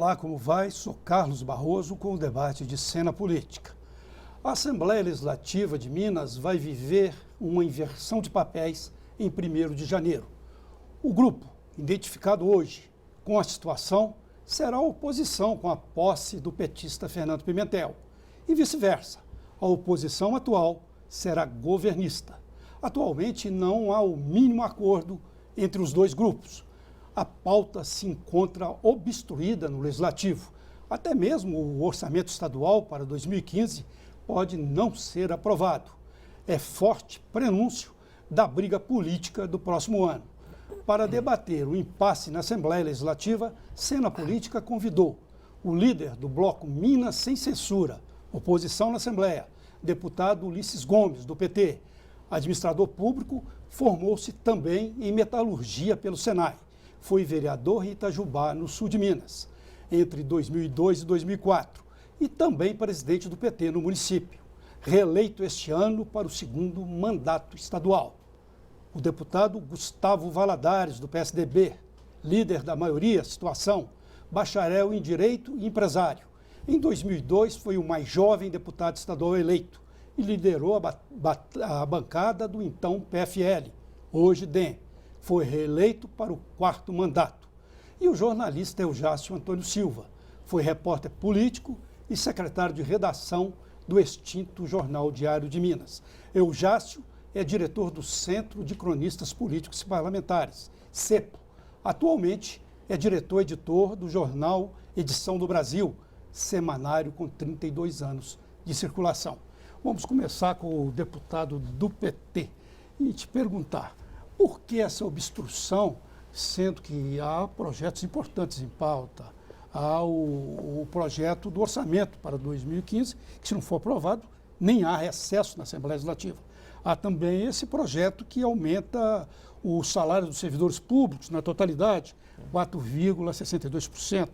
Olá, como vai? Sou Carlos Barroso com o debate de cena política. A Assembleia Legislativa de Minas vai viver uma inversão de papéis em 1º de janeiro. O grupo, identificado hoje com a situação, será a oposição com a posse do petista Fernando Pimentel. E vice-versa, a oposição atual será governista. Atualmente não há o mínimo acordo entre os dois grupos. A pauta se encontra obstruída no Legislativo. Até mesmo o orçamento estadual para 2015 pode não ser aprovado. É forte prenúncio da briga política do próximo ano. Para debater o impasse na Assembleia Legislativa, Cena Política convidou o líder do bloco Minas Sem Censura, oposição na Assembleia, deputado Ulisses Gomes, do PT. Administrador público, formou-se também em metalurgia pelo Senai. Foi vereador em Itajubá, no sul de Minas, entre 2002 e 2004, e também presidente do PT no município, reeleito este ano para o 2º mandato estadual. O deputado Gustavo Valadares, do PSDB, líder da maioria, situação, bacharel em Direito e empresário. Em 2002, foi o mais jovem deputado estadual eleito e liderou a bancada do então PFL, hoje DEM. Foi reeleito para o 4º mandato. E o jornalista Eujácio Antônio Silva foi repórter político e secretário de redação do extinto Jornal Diário de Minas. Eujácio é diretor do Centro de Cronistas Políticos e Parlamentares, CEPO. Atualmente é diretor-editor do jornal Edição do Brasil, semanário com 32 anos de circulação. Vamos começar com o deputado do PT e te perguntar: por que essa obstrução, sendo que há projetos importantes em pauta? Há o projeto do orçamento para 2015, que se não for aprovado, nem há recesso na Assembleia Legislativa. Há também esse projeto que aumenta o salário dos servidores públicos na totalidade, 4,62%.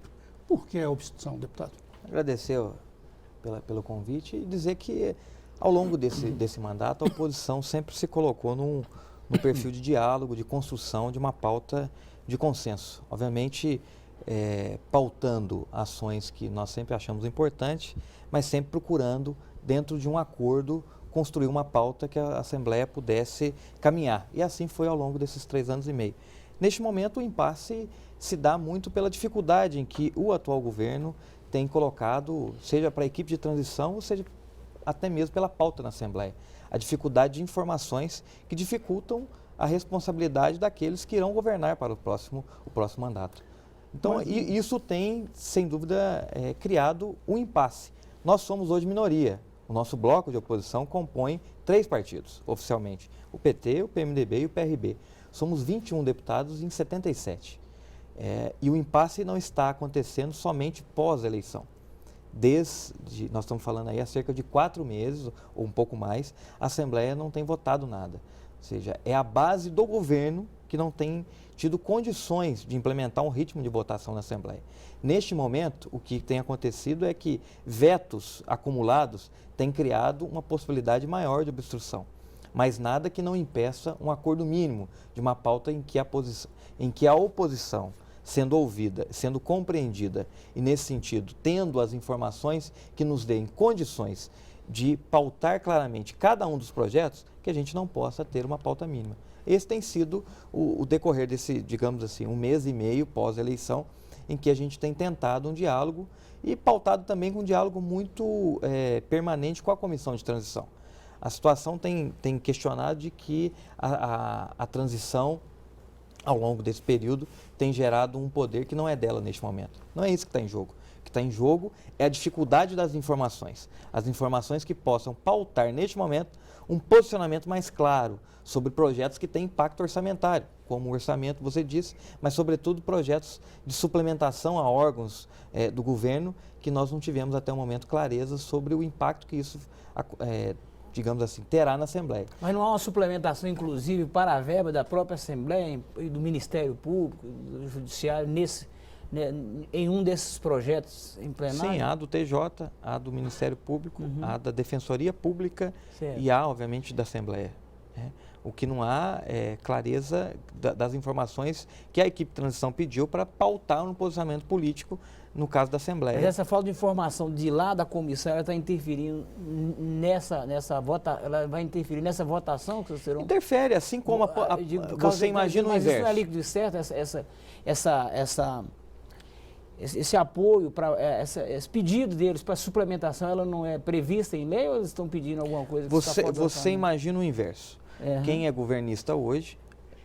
Por que a obstrução, deputado? Agradecer pelo convite e dizer que, ao longo desse mandato, a oposição sempre se colocou no perfil de diálogo, de construção de uma pauta de consenso. Obviamente, pautando ações que nós sempre achamos importantes, mas sempre procurando, dentro de um acordo, construir uma pauta que a Assembleia pudesse caminhar. E assim foi ao longo desses 3 anos e meio. Neste momento, o impasse se dá muito pela dificuldade em que o atual governo tem colocado, seja para a equipe de transição, ou seja até mesmo pela pauta na Assembleia. A dificuldade de informações que dificultam a responsabilidade daqueles que irão governar para o próximo mandato. Então, isso tem, sem dúvida, criado um impasse. Nós somos hoje minoria. O nosso bloco de oposição compõe 3 partidos, oficialmente: o PT, o PMDB e o PRB. Somos 21 deputados em 77. E o impasse não está acontecendo somente pós-eleição. Nós estamos falando aí há cerca de 4 meses, ou um pouco mais, a Assembleia não tem votado nada. Ou seja, é a base do governo que não tem tido condições de implementar um ritmo de votação na Assembleia. Neste momento, o que tem acontecido é que vetos acumulados têm criado uma possibilidade maior de obstrução, mas nada que não impeça um acordo mínimo de uma pauta em que a oposição, sendo ouvida, sendo compreendida e, nesse sentido, tendo as informações que nos deem condições de pautar claramente cada um dos projetos, que a gente não possa ter uma pauta mínima. Esse tem sido o decorrer desse, digamos assim, 1 mês e meio pós-eleição, em que a gente tem tentado um diálogo e pautado também com um diálogo muito permanente com a Comissão de Transição. A situação tem questionado de que a transição, ao longo desse período, tem gerado um poder que não é dela neste momento. Não é isso que está em jogo. O que está em jogo é a dificuldade das informações. As informações que possam pautar, neste momento, um posicionamento mais claro sobre projetos que têm impacto orçamentário, como o orçamento, você disse, mas, sobretudo, projetos de suplementação a órgãos do governo, que nós não tivemos até o momento clareza sobre o impacto que isso digamos assim, terá na Assembleia. Mas não há uma suplementação, inclusive, para a verba da própria Assembleia e do Ministério Público, do Judiciário, em um desses projetos em plenário? Sim, há do TJ, há do Ministério Público, há da Defensoria Pública, certo, e há, obviamente, da Assembleia. né? O que não há é clareza das informações que a equipe de transição pediu para pautar um posicionamento político no caso da Assembleia. Mas essa falta de informação de lá da comissão, ela está interferindo ela vai interferir nessa votação que vocês terão? Interfere, assim como você imagina o inverso. Mas isso não é líquido certo, esse apoio, esse pedido deles para suplementação, ela não é prevista em lei ou eles estão pedindo alguma coisa? Você imagina o inverso. Quem é governista hoje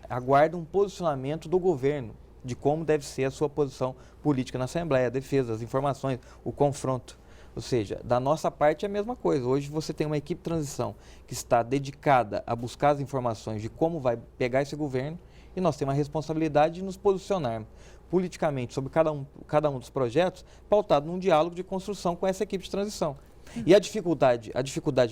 aguarda um posicionamento do governo de como deve ser a sua posição política na Assembleia, a defesa, as informações, o confronto. Ou seja, da nossa parte é a mesma coisa. Hoje você tem uma equipe de transição que está dedicada a buscar as informações de como vai pegar esse governo e nós temos a responsabilidade de nos posicionarmos politicamente sobre cada um dos projetos, pautado num diálogo de construção com essa equipe de transição. E a dificuldade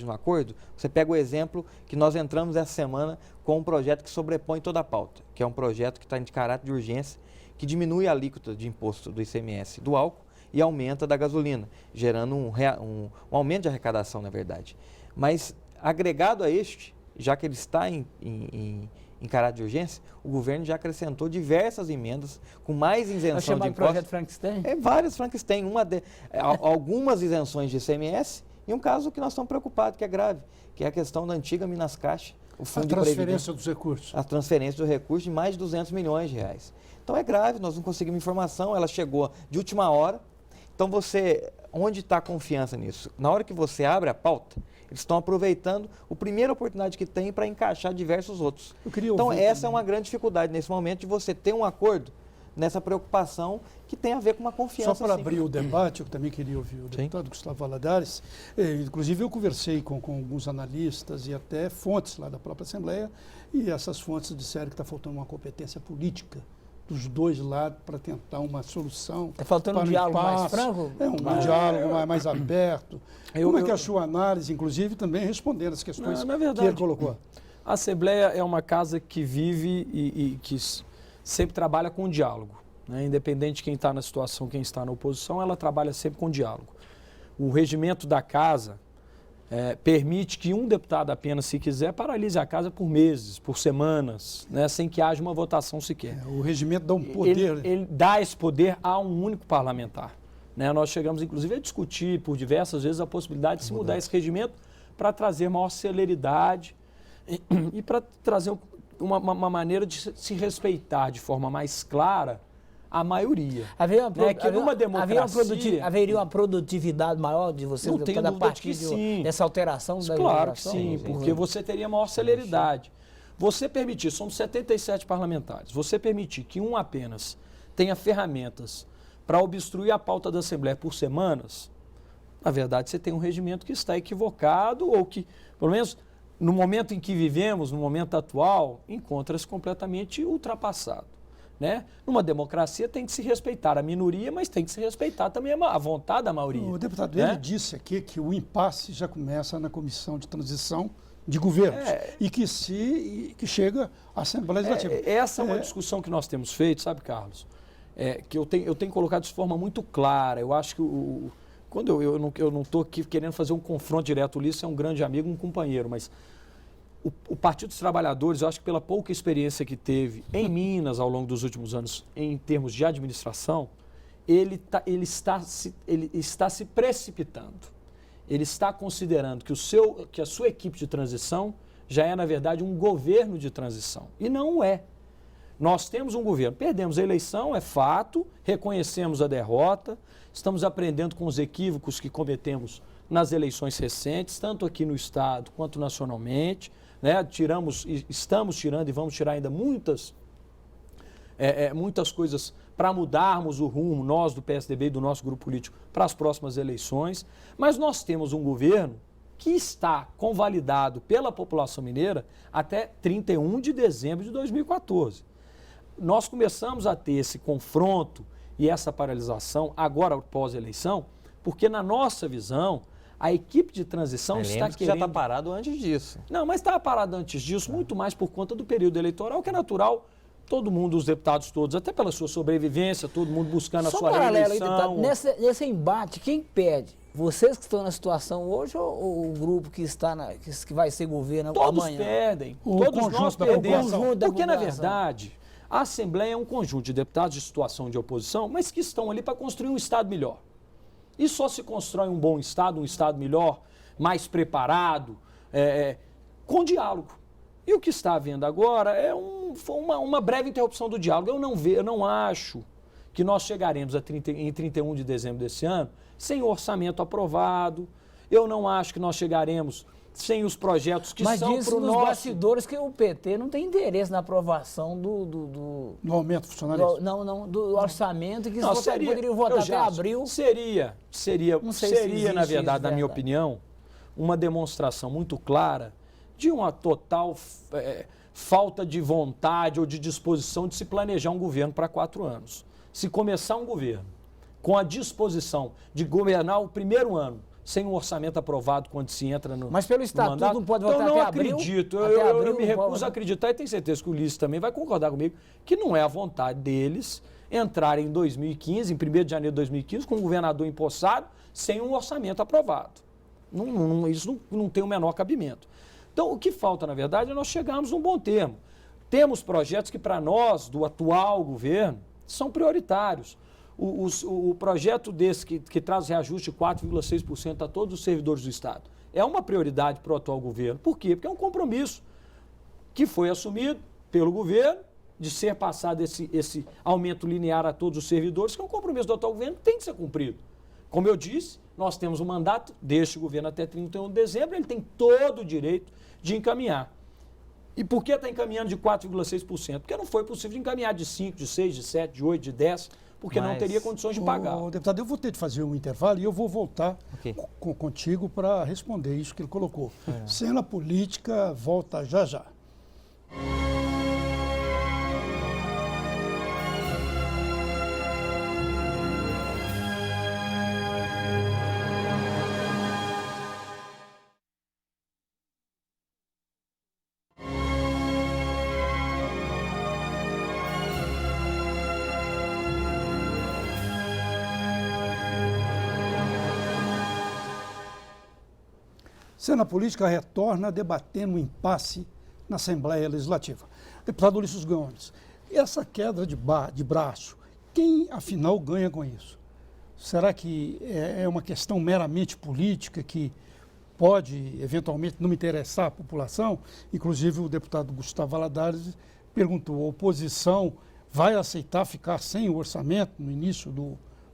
no acordo, você pega o exemplo que nós entramos essa semana com um projeto que sobrepõe toda a pauta, que é um projeto que está de caráter de urgência, que diminui a alíquota de imposto do ICMS do álcool e aumenta da gasolina, gerando um aumento de arrecadação, na verdade. Mas, agregado a este, já que ele está em caráter de urgência, o governo já acrescentou diversas emendas com mais isenção de impostos. Projeto Frankenstein? Vários Frankenstein, algumas isenções de ICMS e um caso que nós estamos preocupados, que é grave, que é a questão da antiga Minas Caixa, o fundo de transferência dos recursos. A transferência dos recursos de mais de 200 milhões de reais. Então é grave, nós não conseguimos informação, ela chegou de última hora. Então onde está a confiança nisso? Na hora que você abre a pauta, eles estão aproveitando a primeira oportunidade que tem para encaixar diversos outros. Então essa é uma grande dificuldade nesse momento de você ter um acordo nessa preocupação que tem a ver com uma confiança. Só para abrir o debate, eu também queria ouvir o deputado Gustavo Valadares. Inclusive eu conversei com alguns analistas e até fontes lá da própria Assembleia e essas fontes disseram que está faltando uma competência política dos dois lados para tentar uma solução. Está faltando um diálogo mais franco? Um diálogo mais aberto. Como é que é a sua análise, inclusive, também respondendo as questões que ele colocou? A Assembleia é uma casa que vive e que sempre trabalha com diálogo, né? Independente de quem está na situação, quem está na oposição, ela trabalha sempre com diálogo. O regimento da casa permite que um deputado apenas, se quiser, paralise a casa por meses, por semanas, né, sem que haja uma votação sequer. O regimento dá um poder. Ele dá esse poder a um único parlamentar. Né? Nós chegamos, inclusive, a discutir por diversas vezes a possibilidade de se mudar esse regimento para trazer maior celeridade e para trazer uma maneira de se respeitar de forma mais clara a maioria. Haveria uma produtividade maior de vocês a partir dessa alteração da Claro que sim, porque você teria maior celeridade. Você permitir, somos 77 parlamentares, você permitir que um apenas tenha ferramentas para obstruir a pauta da Assembleia por semanas, na verdade você tem um regimento que está equivocado ou que, pelo menos no momento em que vivemos, no momento atual, encontra-se completamente ultrapassado. Né? Numa democracia tem que se respeitar a minoria, mas tem que se respeitar também a vontade da maioria. O deputado, ele disse aqui que o impasse já começa na comissão de transição de governos e que chega à Assembleia Legislativa. Essa é uma discussão que nós temos feito, sabe, Carlos? Que eu tenho colocado de forma muito clara. Eu acho que quando eu não estou aqui querendo fazer um confronto direto, o Ulisses é um grande amigo, um companheiro, mas o Partido dos Trabalhadores, eu acho que pela pouca experiência que teve em Minas ao longo dos últimos anos, em termos de administração, ele está se precipitando. Ele está considerando que a sua equipe de transição já é, na verdade, um governo de transição. E não é. Nós temos um governo. Perdemos a eleição, é fato, reconhecemos a derrota, estamos aprendendo com os equívocos que cometemos nas eleições recentes, tanto aqui no Estado quanto nacionalmente. Né? Estamos tirando e vamos tirar ainda muitas coisas para mudarmos o rumo, nós do PSDB e do nosso grupo político, para as próximas eleições. Mas nós temos um governo que está convalidado pela população mineira até 31 de dezembro de 2014. Nós começamos a ter esse confronto e essa paralisação agora pós-eleição, porque na nossa visão, a equipe de transição está querendo... já está parado antes disso. Não, mas estava parado antes disso, muito mais por conta do período eleitoral, que é natural, todo mundo, os deputados todos, até pela sua sobrevivência, todo mundo buscando a sua reeleição. Nesse embate, quem perde? Vocês que estão na situação hoje ou o grupo que está que vai ser governo Todos amanhã? perdem, O todos conjunto nós da perdemos. população. Porque, na população. verdade, a Assembleia é um conjunto de deputados de situação de oposição, mas que estão ali para construir um Estado melhor. E só se constrói um bom Estado, um Estado melhor, mais preparado, com diálogo. E o que está havendo agora é uma breve interrupção do diálogo. Eu não acho que nós chegaremos em 31 de dezembro desse ano sem orçamento aprovado. Eu não acho que nós chegaremos sem os projetos que Mas são disse para o nos nosso... bastidores que o PT não tem interesse na aprovação do No aumento do funcionalismo. do orçamento e que Não, eles poderiam votar até abril. Seria, Não sei se existe na isso, verdade, na minha verdade. opinião, uma demonstração muito clara de uma total falta de vontade ou de disposição de se planejar um governo para 4 anos. Se começar um governo com a disposição de governar o primeiro ano sem um orçamento aprovado quando se entra no Mas pelo no estatuto mandato, não pode então votar eu até não abril? acredito. Até Eu abril me não recuso pode, a acreditar e tenho certeza que o Ulisses também vai concordar comigo que não é a vontade deles entrarem em 2015, em 1º de janeiro de 2015, com um governador empossado sem um orçamento aprovado. Isso não tem o menor cabimento. Então, o que falta, na verdade, é nós chegarmos num bom termo. Temos projetos que, para nós, do atual governo, são prioritários. O projeto desse que traz reajuste de 4,6% a todos os servidores do Estado é uma prioridade para o atual governo. Por quê? Porque é um compromisso que foi assumido pelo governo de ser passado esse aumento linear a todos os servidores, que é um compromisso do atual governo que tem que ser cumprido. Como eu disse, nós temos um mandato deste governo até 31 de dezembro, ele tem todo o direito de encaminhar. E por que está encaminhando de 4,6%? Porque não foi possível de encaminhar de 5, de 6, de 7, de 8, de 10, porque não teria condições de pagar. Deputado, eu vou ter de fazer um intervalo e eu vou voltar contigo para responder isso que ele colocou. Cena política volta já já. Cena política retorna debatendo o impasse na Assembleia Legislativa. Deputado Ulisses Gomes, essa queda de braço, quem afinal ganha com isso? Será que é uma questão meramente política que pode eventualmente não interessar à população? Inclusive o deputado Gustavo Valadares perguntou, a oposição vai aceitar ficar sem o orçamento no início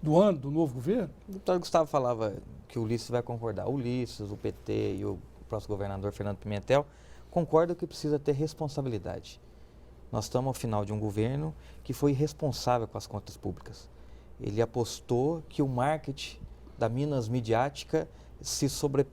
do ano, do novo governo? O deputado Gustavo falava que o Ulisses vai concordar. O Ulisses, o PT e o próximo governador Fernando Pimentel concordam que precisa ter responsabilidade. Nós estamos ao final de um governo que foi irresponsável com as contas públicas. Ele apostou que o marketing da Minas midiática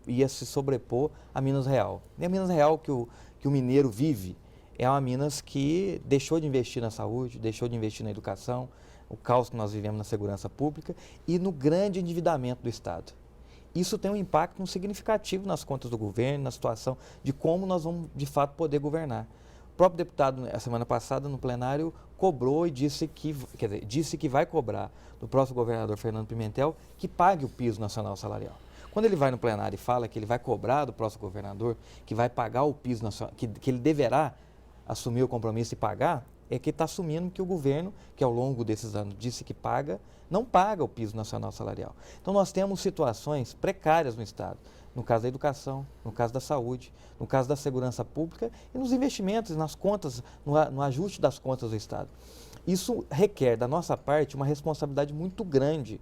ia se sobrepor à Minas Real. E a Minas Real que o mineiro vive é uma Minas que deixou de investir na saúde, deixou de investir na educação, o caos que nós vivemos na segurança pública e no grande endividamento do Estado. Isso tem um impacto significativo nas contas do governo, na situação de como nós vamos, de fato, poder governar. O próprio deputado, a semana passada, no plenário, cobrou e disse que vai cobrar do próximo governador Fernando Pimentel que pague o piso nacional salarial. Quando ele vai no plenário e fala que ele vai cobrar do próximo governador, que vai pagar o piso nacional, que ele deverá assumir o compromisso e pagar, é que está assumindo que o governo, que ao longo desses anos disse que paga, não paga o piso nacional salarial. Então nós temos situações precárias no Estado, no caso da educação, no caso da saúde, no caso da segurança pública e nos investimentos, nas contas, no ajuste das contas do Estado. Isso requer da nossa parte uma responsabilidade muito grande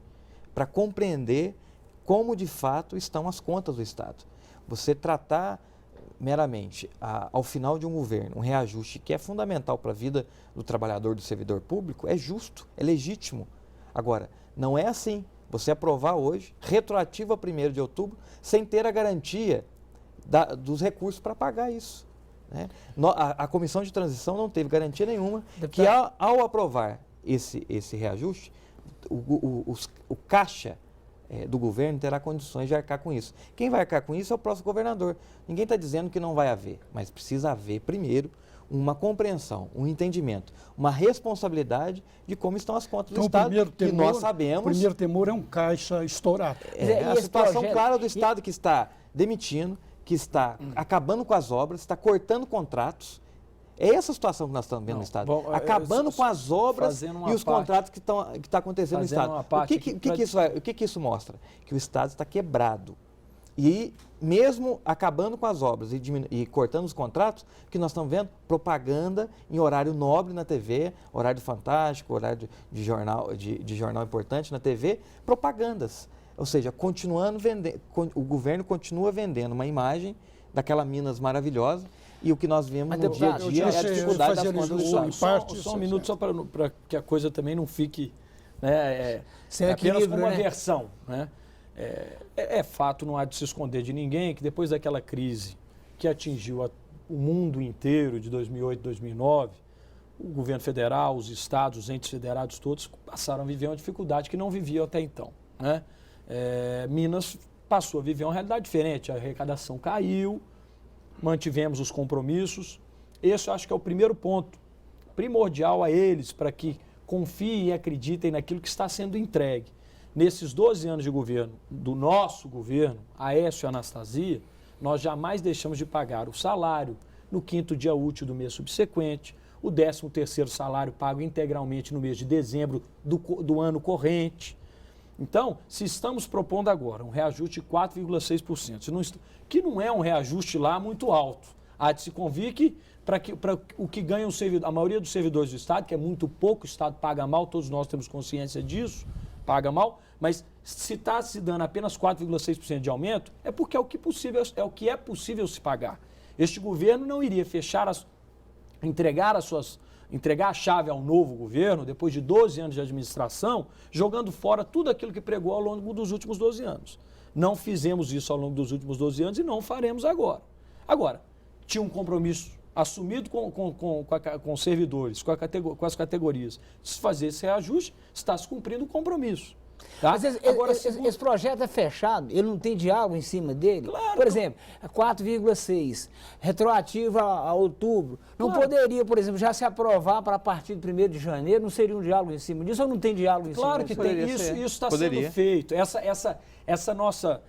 para compreender como de fato estão as contas do Estado. Você tratar meramente, ao final de um governo, um reajuste que é fundamental para a vida do trabalhador, do servidor público, é justo, é legítimo. Agora, não é assim, você aprovar hoje, retroativo a 1º de outubro, sem ter a garantia dos recursos para pagar isso. Né? A comissão de transição não teve garantia nenhuma que ao aprovar esse reajuste, o caixa do governo terá condições de arcar com isso. Quem vai arcar com isso é o próximo governador. Ninguém está dizendo que não vai haver, mas precisa haver primeiro uma compreensão, um entendimento, uma responsabilidade de como estão as contas do Então, Estado, que nós sabemos. O primeiro temor é um caixa estourado. É E a esse situação projeto- clara do Estado que está demitindo, que está acabando com as obras, está cortando contratos. É essa a situação que nós estamos vendo no Estado. Bom, acabando com as obras fazendo uma e os parte- contratos que está acontecendo no fazendo Estado. uma parte aqui O que isso mostra? Que o Estado está quebrado. E mesmo acabando com as obras e cortando os contratos, o que nós estamos vendo? Propaganda em horário nobre na TV, horário fantástico, horário de jornal importante na TV, propagandas. Ou seja, o governo continua vendendo uma imagem daquela Minas maravilhosa e o que nós vemos Mas, no dia a deputado, dia é a eu dificuldade das fazendo contas do isso Estado. em parte, Só um minuto, só para que a coisa também não fique, né, Sem apenas equilíbrio, como uma né? versão. Né? É fato, não há de se esconder de ninguém, que depois daquela crise que atingiu o mundo inteiro de 2008, 2009, o governo federal, os estados, os entes federados todos passaram a viver uma dificuldade que não viviam até então. Né? Minas passou a viver uma realidade diferente, a arrecadação caiu, mantivemos os compromissos. Esse eu acho que é o primeiro ponto primordial a eles, para que confiem e acreditem naquilo que está sendo entregue. Nesses 12 anos de governo, do nosso governo, Aécio e Anastasia, nós jamais deixamos de pagar o salário no 5º dia útil do mês subsequente, o 13º salário pago integralmente no mês de dezembro do ano corrente. Então, se estamos propondo agora um reajuste de 4,6%, que não é um reajuste lá muito alto, há de se convir que para o que ganha a maioria dos servidores do Estado, que é muito pouco, o Estado paga mal, todos nós temos consciência disso, paga mal, mas se está se dando apenas 4,6% de aumento, é porque é o que é possível se pagar. Este governo não iria entregar a chave ao novo governo, depois de 12 anos de administração, jogando fora tudo aquilo que pregou ao longo dos últimos 12 anos. Não fizemos isso ao longo dos últimos 12 anos e não faremos agora. Agora, tinha um compromisso assumido com os servidores, com as categorias, de se fazer esse reajuste, está se cumprindo o compromisso. Tá? Mas esse projeto é fechado, ele não tem diálogo em cima dele? Claro. Por exemplo, 4,6, retroativa a outubro. Não Claro. poderia, por exemplo, já se aprovar para a partir de 1º de janeiro? Não seria um diálogo em cima disso ou não tem diálogo em cima Claro disso? que tem. Poderia Isso ser. está Poderia. sendo feito. Essa nossa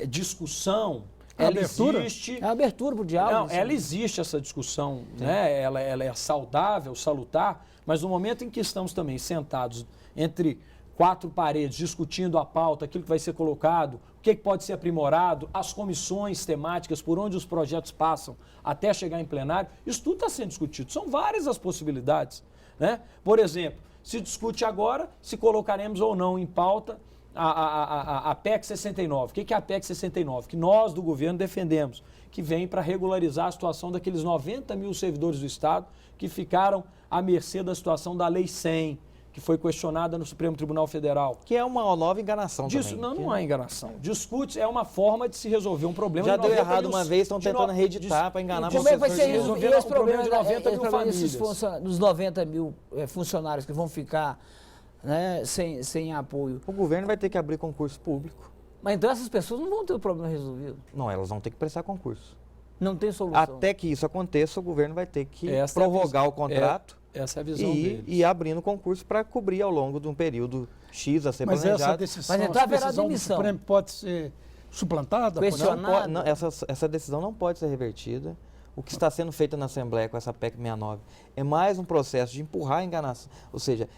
discussão, ela Abertura? existe. É uma abertura para o diálogo? Não, em cima ela existe, essa discussão, né? Ela é saudável, salutar, mas no momento em que estamos também sentados entre 4 paredes, discutindo a pauta, aquilo que vai ser colocado, o que pode ser aprimorado, as comissões temáticas, por onde os projetos passam até chegar em plenário, isso tudo está sendo discutido. São várias as possibilidades. Né? Por exemplo, se discute agora se colocaremos ou não em pauta a PEC 69. O que é a PEC 69? Que nós do governo defendemos, que vem para regularizar a situação daqueles 90 mil servidores do Estado que ficaram à mercê da situação da Lei 100, que foi questionada no Supremo Tribunal Federal. Que é uma nova enganação Disso, também. não há enganação. Discute, é uma forma de se resolver um problema. Já de deu 90 errado mil uma vez, estão tentando reeditar para enganar Como é que vai ser resolver esse o problema de 90 esse mil problema desses famílias. dos 90 mil funcionários que vão ficar, né, sem apoio? O governo vai ter que abrir concurso público. Mas então essas pessoas não vão ter o problema resolvido. Não, elas vão ter que prestar concurso. Não tem solução. Até que isso aconteça, o governo vai ter que Essa é a prorrogar visão- o contrato Essa é a visão deles. e abrindo concurso para cobrir ao longo de um período X a ser Mas essa planejado. decisão, Mas então essa haverá decisão do demissão. Supremo pode ser suplantada? por Questionada. ela? Não, essa decisão não pode ser revertida. O que está sendo feito na Assembleia com essa PEC 69 é mais um processo de empurrar a enganação. Ou seja,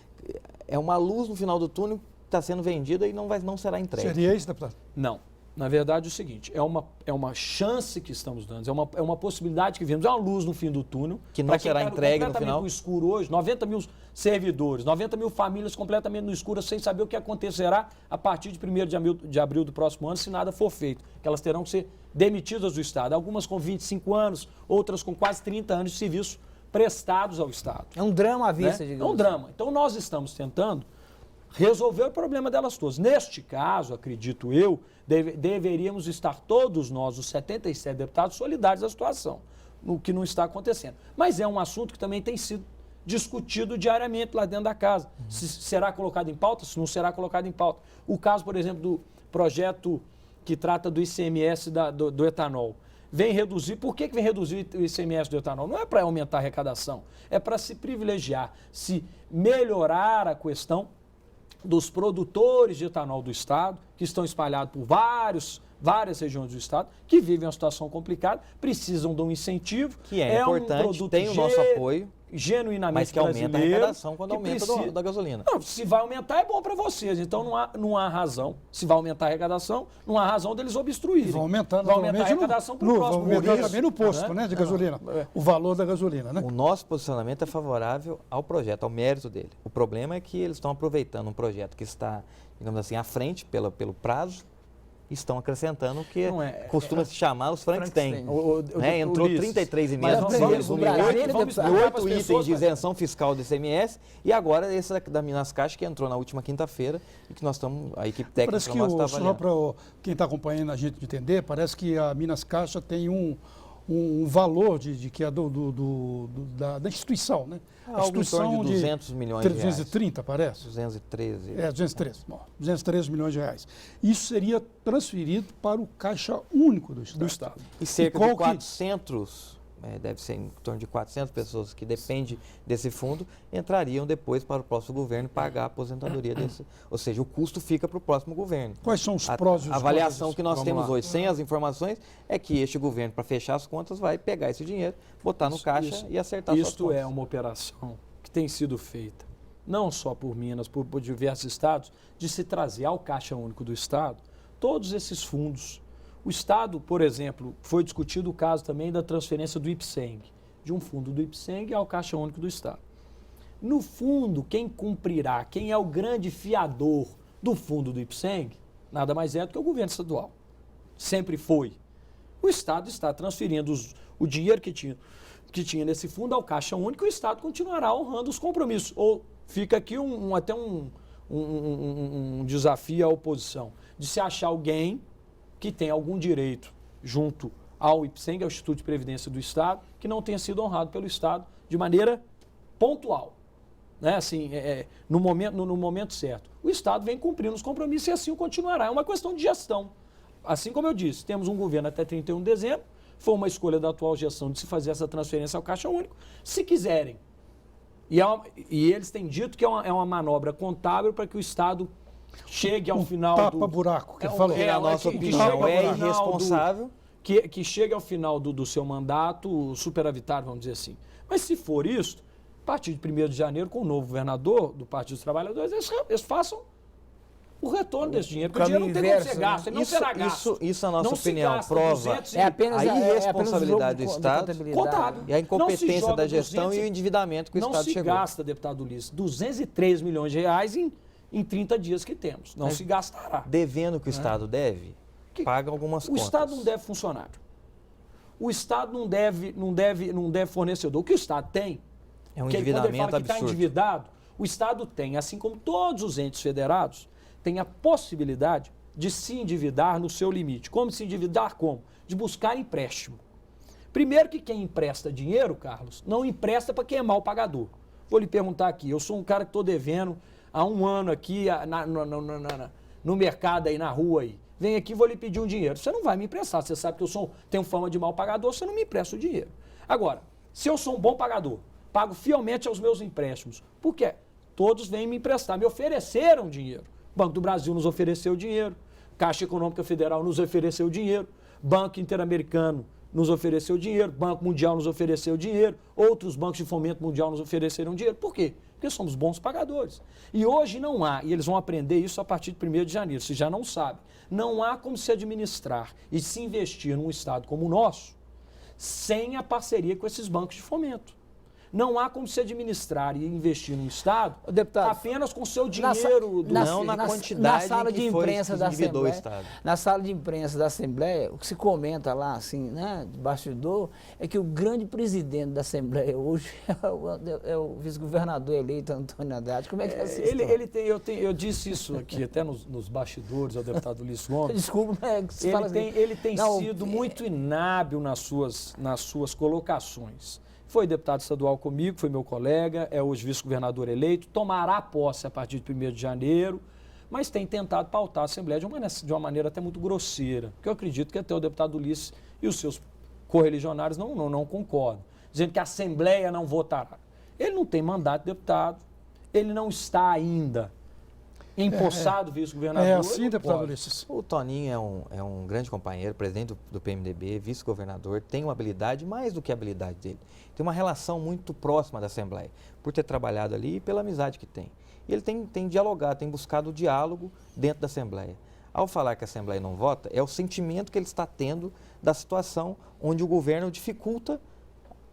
é uma luz no final do túnel que está sendo vendida e não será entregue. Seria isso, deputado? Não. Na verdade, é o seguinte, é uma chance que estamos dando, é uma possibilidade que vemos, é uma luz no fim do túnel. Que não Pra quem será tá entregue no completamente final. no escuro hoje, 90 mil servidores, 90 mil famílias completamente no escuro, sem saber o que acontecerá a partir de 1º de abril do próximo ano, se nada for feito. Que elas terão que ser demitidas do Estado. Algumas com 25 anos, outras com quase 30 anos de serviço prestados ao Estado. É um drama à Né? vista, É digamos. um drama. Então, nós estamos tentando resolver o problema delas todas. Neste caso, acredito eu, deveríamos estar todos nós, os 77 deputados, solidários à situação, no que não está acontecendo. Mas é um assunto que também tem sido discutido diariamente lá dentro da casa. Se será colocado em pauta, se não será colocado em pauta. O caso, por exemplo, do projeto que trata do ICMS do etanol. vem reduzir. Por que vem reduzir o ICMS do etanol? Não é para aumentar a arrecadação, é para se privilegiar, se melhorar a questão dos produtores de etanol do Estado, que estão espalhados por várias regiões do Estado, que vivem uma situação complicada, precisam de um incentivo. Que é importante, um produto tem o nosso apoio, genuinamente mas que aumenta a brasileiro, arrecadação quando que aumenta precisa- da gasolina. Não, se vai aumentar é bom para vocês, então não há razão. Se vai aumentar a arrecadação, não há razão deles obstruírem. Vão aumentar, vai aumentar a naturalmente, arrecadação para o vão próximo aumentar governo, também no posto, né, de gasolina. O valor da gasolina, né? O nosso posicionamento é favorável ao projeto, ao mérito dele. O problema é que eles estão aproveitando um projeto que está, digamos assim, à frente pelo prazo, e estão acrescentando o que Não é- costuma se chamar os Frankenstein. Frankenstein. Né? Entrou Ulisses, 33 mas emendas, vamos- resume vamos- oito- vamos oito explicar pras itens pessoas, de mas- isenção fiscal do ICMS e agora esse da Minas Caixa que entrou na última quinta-feira e que nós estamos, a equipe técnica Parece que, nossa está só avaliando. para quem está acompanhando a gente entender, parece que a Minas Caixa tem um valor que é da instituição, né? A Algo em torno de 200 milhões de reais. 330, parece. 213. 213. Bom, 213 milhões de reais. Isso seria transferido para o Caixa Único do Estado. E cerca qual de que- 400, deve ser em torno de 400 pessoas que dependem desse fundo, entrariam depois para o próximo governo pagar a aposentadoria desse. Ou seja, o custo fica para o próximo governo. Quais são os A prós e os a avaliação contras? que nós Vamos temos lá. hoje, sem as informações, é que este governo, para fechar as contas, vai pegar esse dinheiro, botar no caixa e acertar suas Isto contas. é uma operação que tem sido feita, não só por Minas, por diversos estados, de se trazer ao Caixa Único do Estado todos esses fundos. O Estado, por exemplo, foi discutido o caso também da transferência do IPSENG, de um fundo do IPSENG ao Caixa Único do Estado. No fundo, quem cumprirá, quem é o grande fiador do fundo do IPSENG, nada mais é do que o governo estadual. Sempre foi. O Estado está transferindo o dinheiro que tinha nesse fundo ao Caixa Único e o Estado continuará honrando os compromissos. Ou fica aqui até um desafio à oposição, de se achar alguém que tem algum direito junto ao IPSENG, ao Instituto de Previdência do Estado, que não tenha sido honrado pelo Estado de maneira pontual. Né? Assim, no momento certo. O Estado vem cumprindo os compromissos e assim o continuará. É uma questão de gestão. Assim como eu disse, temos um governo até 31 de dezembro, foi uma escolha da atual gestão de se fazer essa transferência ao Caixa Único, se quiserem. E eles têm dito que é uma manobra contábil para que o Estado chegue ao final tapa-buraco, que falou. Na nossa opinião, é irresponsável. Que chegue ao final do seu mandato superavitário, vamos dizer assim. Mas se for isso, a partir de 1º de janeiro, com o novo governador do Partido dos Trabalhadores, eles façam o retorno desse dinheiro, porque o dinheiro não tem como ser inverso, gasto, ele não será gasto. Isso, a nossa Não se opinião, gasta prova 200 É apenas a irresponsabilidade jogo do de Estado contabilidade. contábil. e a Não incompetência se joga da gestão 200 e o endividamento que o Não Estado se chegou. gasta, deputado Ulisses, 203 milhões de reais em 30 dias que temos. Não se gastará. Devendo que o Estado deve, paga algumas O contas. Estado não deve funcionário. O Estado não deve fornecedor. O que o Estado tem, É um que ele, quando ele endividamento fala que está absurdo. endividado, o Estado tem, assim como todos os entes federados, tem a possibilidade de se endividar no seu limite. Como se endividar? Como? De buscar empréstimo. Primeiro que quem empresta dinheiro, Carlos, não empresta para quem é mal pagador. Vou lhe perguntar aqui, eu sou um cara que estou devendo há um ano aqui no mercado aí, na rua aí. Vem aqui e vou lhe pedir um dinheiro. Você não vai me emprestar, você sabe que eu tenho fama de mal pagador, você não me empresta o dinheiro. Agora, se eu sou um bom pagador, pago fielmente aos meus empréstimos, por quê? Todos vêm me emprestar, me ofereceram dinheiro. Banco do Brasil nos ofereceu dinheiro, Caixa Econômica Federal nos ofereceu dinheiro, Banco Interamericano nos ofereceu dinheiro, Banco Mundial nos ofereceu dinheiro, outros bancos de fomento mundial nos ofereceram dinheiro. Por quê? Porque somos bons pagadores. E hoje não há, e eles vão aprender isso a partir de 1º de janeiro, se já não sabe, não há como se administrar e se investir num Estado como o nosso sem a parceria com esses bancos de fomento. Não há como se administrar e investir no Estado Deputado, apenas com o seu dinheiro. Não na quantidade sala em que de foi imprensa que da endividou o Assembleia, Estado. na sala de imprensa da Assembleia, o que se comenta lá, assim, né, de bastidor, é que o grande presidente da Assembleia hoje é o vice-governador eleito, Antônio Haddad. Como é que é essa história? Eu disse isso aqui até nos bastidores ao deputado Ulisses Gomes. Desculpa, mas é que se fala assim. Ele tem Não, sido muito inábil nas suas colocações. Foi deputado estadual comigo, foi meu colega, é hoje vice-governador eleito, tomará posse a partir de 1º de janeiro, mas tem tentado pautar a Assembleia de uma maneira até muito grosseira, que eu acredito que até o deputado Ulisses e os seus correligionários não concordam, dizendo que a Assembleia não votará. Ele não tem mandato de deputado, ele não está ainda empossado vice-governador. É assim, deputado Ulisses? O Toninho é um grande companheiro, presidente do PMDB, vice-governador, tem uma habilidade, mais do que a habilidade dele, tem uma relação muito próxima da Assembleia, por ter trabalhado ali e pela amizade que tem. E ele tem dialogado, tem buscado o diálogo dentro da Assembleia. Ao falar que a Assembleia não vota, é o sentimento que ele está tendo da situação onde o governo dificulta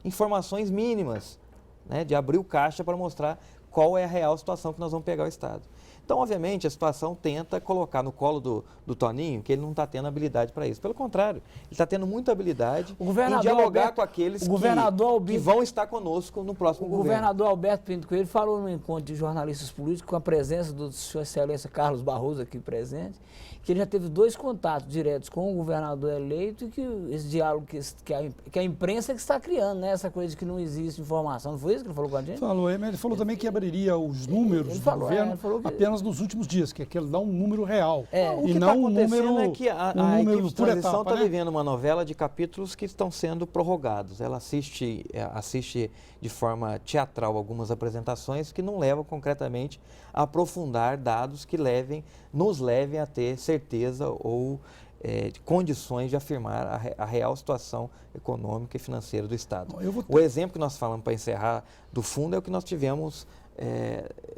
informações mínimas, né, de abrir o caixa para mostrar qual é a real situação que nós vamos pegar o Estado. Então, obviamente, a situação tenta colocar no colo do Toninho que ele não está tendo habilidade para isso. Pelo contrário, ele está tendo muita habilidade em dialogar com aqueles que vão estar conosco no próximo governo. O governador Alberto Pinto Coelho falou no encontro de jornalistas políticos com a presença do Sua Excelência Carlos Barroso aqui presente, que ele já teve 2 contatos diretos com o governador eleito e que esse diálogo que a imprensa que está criando, né? Essa coisa de que não existe informação. Não foi isso que ele falou com a gente? Falou, mas ele falou também que abriria os números do governo apenas nos últimos dias, que é que ele dá um número real. E não um número é que a equipe de transição está vivendo uma novela de capítulos que estão sendo prorrogados. Ela assiste de forma teatral algumas apresentações que não levam concretamente a aprofundar dados que nos levem a ter certeza ou condições de afirmar a real situação econômica e financeira do Estado. O exemplo que nós falamos para encerrar do fundo é o que nós tivemos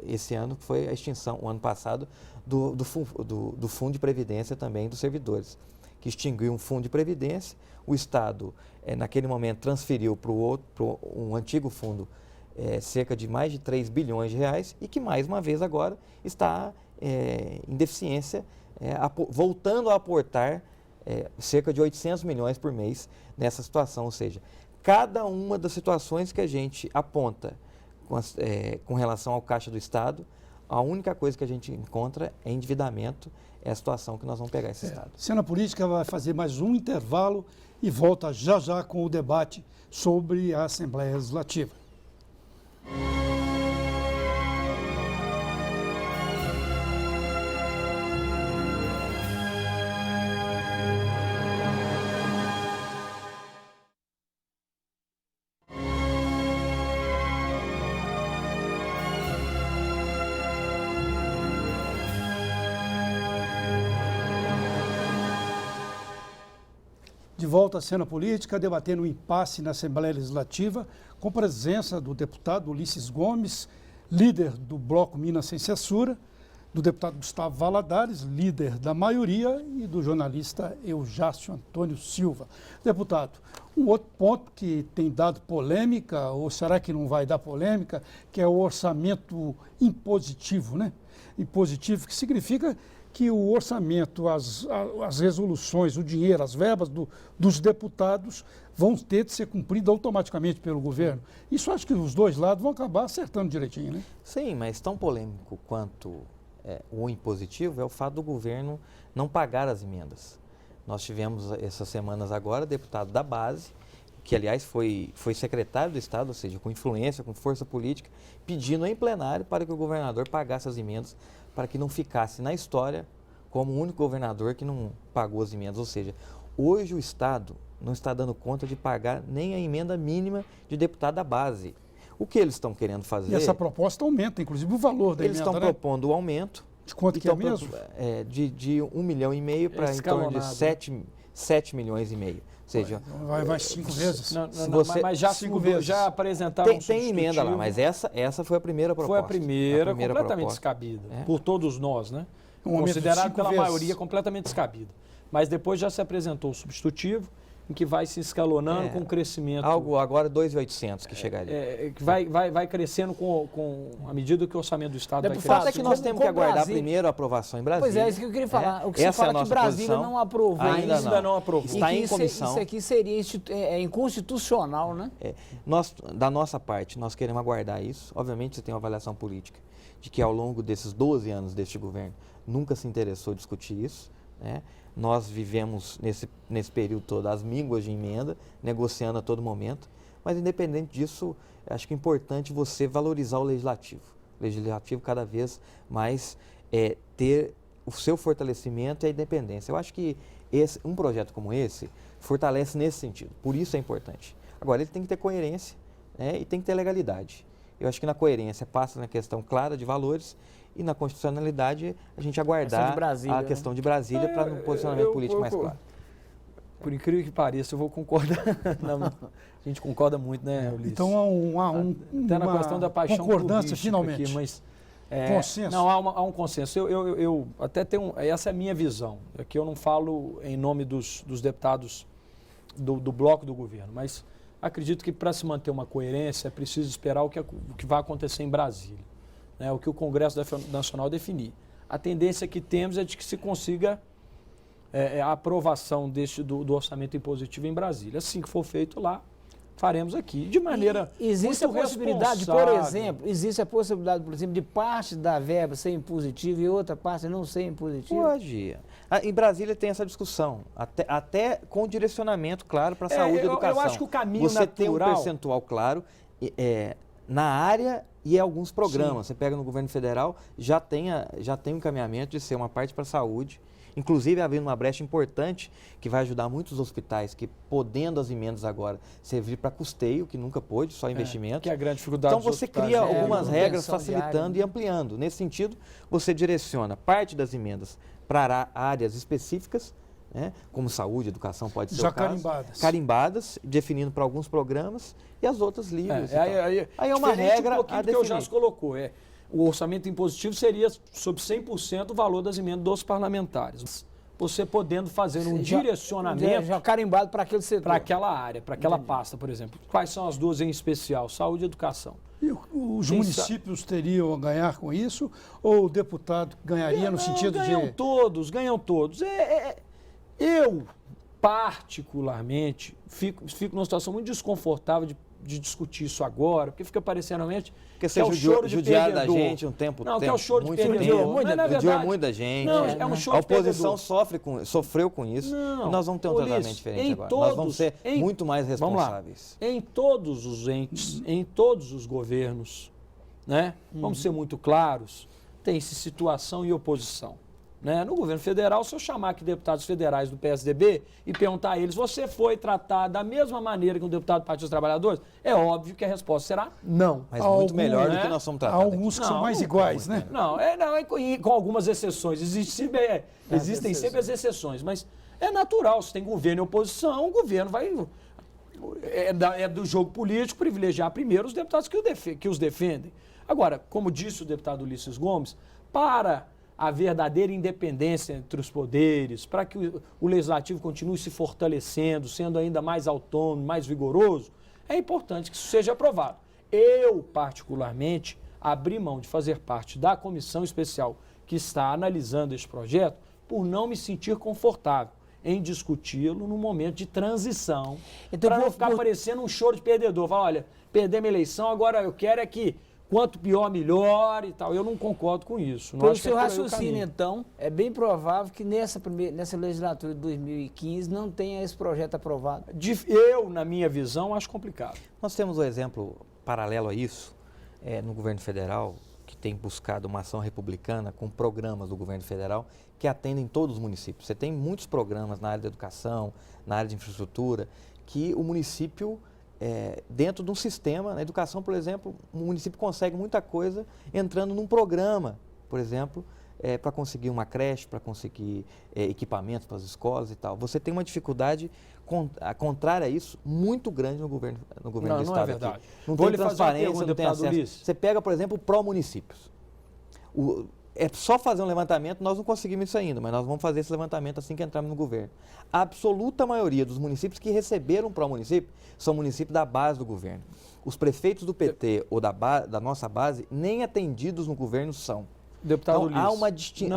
esse ano, que foi a extinção, o ano passado, do Fundo de Previdência também dos servidores, que extinguiu um fundo de previdência, o Estado, naquele momento, transferiu para um antigo fundo cerca de mais de 3 bilhões de reais e que, mais uma vez, agora está em deficiência, voltando a aportar cerca de 800 milhões por mês nessa situação, ou seja, cada uma das situações que a gente aponta com relação ao caixa do Estado, a única coisa que a gente encontra é endividamento, é a situação que nós vamos pegar esse Estado. Cena Política vai fazer mais um intervalo e volta já com o debate sobre a Assembleia Legislativa. De volta à cena política, debatendo o impasse na Assembleia Legislativa, com presença do deputado Ulisses Gomes, líder do Bloco Minas Sem Censura, do deputado Gustavo Valadares, líder da maioria, e do jornalista Eujácio Antônio Silva. Deputado, um outro ponto que tem dado polêmica, ou será que não vai dar polêmica, que é o orçamento impositivo, né? Impositivo, que significa que o orçamento, as resoluções, o dinheiro, as verbas dos deputados vão ter de ser cumpridas automaticamente pelo governo. Isso acho que os dois lados vão acabar acertando direitinho, né? Sim, mas tão polêmico quanto o impositivo é o fato do governo não pagar as emendas. Nós tivemos essas semanas agora deputado da base, que aliás foi secretário do Estado, ou seja, com influência, com força política, pedindo em plenário para que o governador pagasse as emendas, para que não ficasse na história como o único governador que não pagou as emendas. Ou seja, hoje o Estado não está dando conta de pagar nem a emenda mínima de deputado da base. O que eles estão querendo fazer... E essa proposta aumenta, inclusive, o valor da emenda, Eles estão propondo o aumento... De quanto que é mesmo? De 1,5 milhão em torno de 7 milhões e meio. Ou seja, vai 5 vezes. Mas já 5 vezes. Já apresentaram tem emenda lá, mas essa foi a primeira proposta. Foi a primeira completamente descabida, por todos nós, né? Considerado pela maioria completamente descabida. Mas depois já se apresentou o substitutivo, em que vai se escalonando com o crescimento. Algo agora 2.800 que chegaria. Que vai crescendo com a medida que o orçamento do Estado vai crescendo. O fato é que nós temos que aguardar primeiro a aprovação em Brasília. Pois é, isso que eu queria falar. O que você fala que Brasília não aprovou. Ainda não aprovou. Está em comissão. Isso aqui seria inconstitucional, né? Da nossa parte, nós queremos aguardar isso. Obviamente, você tem uma avaliação política de que ao longo desses 12 anos deste governo nunca se interessou em discutir isso, né? Nós vivemos nesse período todo as mínguas de emenda, negociando a todo momento, mas independente disso, acho que é importante você valorizar o legislativo. O legislativo cada vez mais ter o seu fortalecimento e a independência. Eu acho que Um projeto como esse fortalece nesse sentido, por isso é importante. Agora, ele tem que ter coerência, né, e tem que ter legalidade. Eu acho que na coerência passa na questão clara de valores e na constitucionalidade a gente aguardar a questão de Brasília para um posicionamento político mais claro. Por incrível que pareça, eu vou concordar. A gente concorda muito, né, Ulisses? Então até na questão da paixão concordância finalmente. Aqui, mas, consenso. Não, há um consenso. Eu até tenho essa é a minha visão. Aqui eu não falo em nome dos deputados do bloco do governo, mas acredito que para se manter uma coerência é preciso esperar o que vai acontecer em Brasília, né? O que o Congresso Nacional definir. A tendência que temos é de que se consiga a aprovação do orçamento impositivo em Brasília. Assim que for feito lá, faremos aqui, de maneira existe a possibilidade, por exemplo, de parte da verba ser impositiva e outra parte não ser impositiva? Pode. Em Brasília tem essa discussão, até com direcionamento claro para a saúde e educação. Eu acho que o caminho Você natural... tem um percentual claro na área e alguns programas. Sim. Você pega no governo federal, já tem um encaminhamento de ser uma parte para a saúde. Inclusive, havendo uma brecha importante que vai ajudar muitos hospitais que, podendo as emendas agora, servir para custeio, que nunca pôde, só investimento. Que é a grande dificuldade Então, você cria algumas regras facilitando diária, e ampliando. Nesse sentido, você direciona parte das emendas para áreas específicas, né, como saúde, educação, pode ser já o caso. Carimbadas, definindo para alguns programas, e as outras livres. Aí é uma regra a definir. Que eu já se colocou, o orçamento impositivo seria sobre 100% o valor das emendas dos parlamentares. Você podendo fazer um direcionamento... Já carimbado para aquele setor. Para aquela área, para aquela pasta, por exemplo. Quais são as duas em especial? Saúde e educação. E os municípios teriam a ganhar com isso? Ou o deputado ganharia no sentido ganham todos. Eu, particularmente, fico numa situação muito desconfortável de discutir isso agora, porque fica parecendo realmente que é o choro de perdedor da gente um tempo. Não, que é o choro de perdedor. Judiou muito da gente. Não, é um choro de perdedor. A oposição sofreu com isso. Não, e nós vamos ter um tratamento diferente agora. Nós vamos ser muito mais responsáveis. Em todos os entes, em todos os governos, né? Vamos ser muito claros, tem-se situação e oposição. Né? No governo federal, se eu chamar aqui deputados federais do PSDB e perguntar a eles, você foi tratado da mesma maneira que um deputado do Partido dos Trabalhadores? É óbvio que a resposta será não. Mas muito melhor do que nós somos tratados. Há alguns que são mais iguais, né? Não, com algumas exceções. Existem sempre as exceções, mas é natural. Se tem governo e oposição, o governo vai... É do jogo político privilegiar primeiro os deputados que os defendem. Agora, como disse o deputado Ulisses Gomes, para a verdadeira independência entre os poderes, para que o legislativo continue se fortalecendo, sendo ainda mais autônomo, mais vigoroso, é importante que isso seja aprovado. Eu, particularmente, abri mão de fazer parte da comissão especial que está analisando este projeto por não me sentir confortável em discuti-lo num momento de transição, então, para não ficar parecendo um choro de perdedor. Falar, olha, perdemos a eleição, agora eu quero é que quanto pior, melhor e tal. Eu não concordo com isso. Pelo seu raciocínio, então, é bem provável que nessa legislatura de 2015 não tenha esse projeto aprovado. Eu, na minha visão, acho complicado. Nós temos um exemplo paralelo a isso, no governo federal, que tem buscado uma ação republicana com programas do governo federal que atendem todos os municípios. Você tem muitos programas na área da educação, na área de infraestrutura, que o município... dentro de um sistema, na educação, por exemplo, o município consegue muita coisa entrando num programa, por exemplo, para conseguir uma creche, para conseguir equipamentos para as escolas e tal. Você tem uma dificuldade contrária a isso muito grande no governo do Estado. Não é verdade. Aqui. Não tem transparência, não tem acesso. Você pega, por exemplo, o pró-municípios. É só fazer um levantamento, nós não conseguimos isso ainda, mas nós vamos fazer esse levantamento assim que entrarmos no governo. A absoluta maioria dos municípios que receberam pró-município são municípios da base do governo. Os prefeitos do PT ou da nossa base, nem atendidos no governo são. Deputado então, há